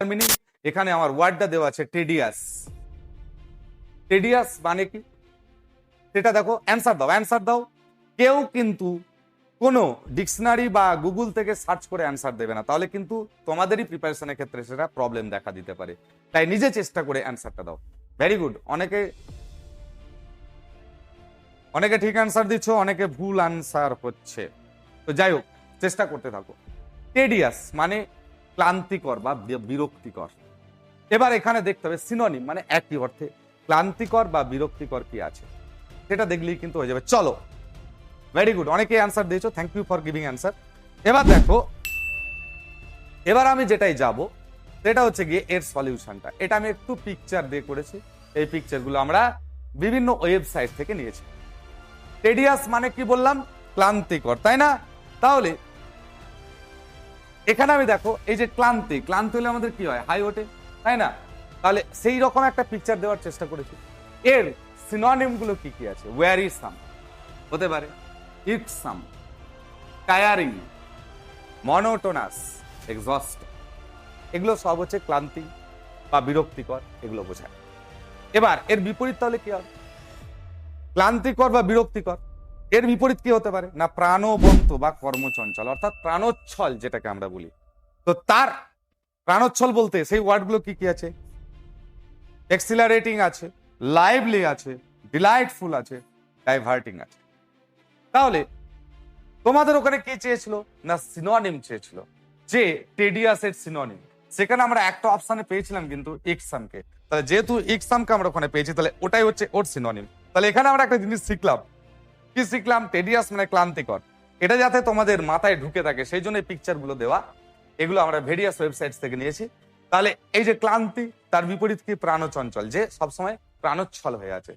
Meaning এখানে আমার ওয়ার্ডটা দেওয়া আছে টেডিয়াস। টেডিয়াস মানে কি সেটা দেখো, অ্যান্সার দাও। কেউ কিন্তু কোনো ডিকশনারি বা গুগল থেকে সার্চ করে অ্যান্সার দেবে না, তাহলে কিন্তু তোমাদেরই প্রিপারেশনের ক্ষেত্রে সেটা প্রবলেম দেখা দিতে পারে। তাই নিজে চেষ্টা করে অ্যান্সারটা দাও। Very good. অনেকে ঠিক অ্যান্সার দিচ্ছ, অনেকে ভুল অ্যান্সার হচ্ছে। তো যাই হোক, চেষ্টা করতে থাকো। টেডিয়াস মানে ক্লান্তিকর বা বিরক্তিকর। এবার এখানে দেখতে হবে সিনোনিম মানে একই অর্থে ক্লান্তিকর বা বিরক্তিকর কি আছে, সেটা দেখলেই কিন্তু হয়ে যাবে। চলো, ভেরি গুড, অনেকে অ্যান্সার দিয়েছো, thank you for giving answer. এবার দেখো, এবার আমি যেটাই যাব সেটা হচ্ছে গিয়ে এর সলিউশনটা। এটা আমি একটু পিকচার দিয়ে করেছি, এই পিকচারগুলো আমরা বিভিন্ন ওয়েবসাইট থেকে নিয়েছি। টেডিয়াস মানে কি বললাম, ক্লান্তিকর, তাই না? তাহলে এখানে আমি দেখো এই যে ক্লান্তি হলে আমাদের কি হয়, হাই ওঠে, তাই না? তাহলে সেই রকম একটা পিকচার দেওয়ার চেষ্টা করেছি। এর সিনোনিম গুলো কি কি আছে? ওয়ারিসাম হতে পারে, ইটসাম, টায়ারিং, মনোটোনাস, এক্সস্ট। এগুলো সব হচ্ছে ক্লান্তি বা বিরক্তিকর, এগুলো বোঝায়। এবার এর বিপরীত তাহলে কি হবে? ক্লান্তিকর বা বিরক্তিকর, এর বিপরীত কি হতে পারে না, প্রাণবন্ত বা কর্মচঞ্চল, অর্থাৎ প্রাণোচ্ছল যেটাকে আমরা বলি। তো তার প্রাণোচ্ছল বলতে সেই ওয়ার্ডগুলো কি কি আছে? এক্সিলারেটিং আছে, লাইভলি আছে, ডিলাইটফুল আছে, ডাইভার্টিং আছে। তাহলে তোমাদের ওখানে কি চেয়েছিল না, সিনোনিম চেয়েছিল, যে টেডিয়াসের সিনোনিম। সেখানে আমরা একটা অপশনে পেয়েছিলাম কিন্তু ইকসামকে। তাহলে যেহেতু ইকসামকে আমরা ওখানে পেয়েছি, তাহলে ওটাই হচ্ছে ওর সিনোনিম। তাহলে এখানে আমরা একটা জিনিস শিখলাম, কি শিখলাম? টেডিয়াস মানে ক্লান্তিকর। এটা যাতে তোমাদের মাথায় ঢুকে থাকে সেই জন্য এই পিকচার গুলো দেওয়া। এগুলো আমরা ভেরিয়াস ওয়েবসাইট থেকে নিয়েছি। তাহলে এই যে ক্লান্তি, তার বিপরীত কি? প্রাণচঞ্চল, যে সবসময় প্রাণোচ্ছল হয়ে আছে।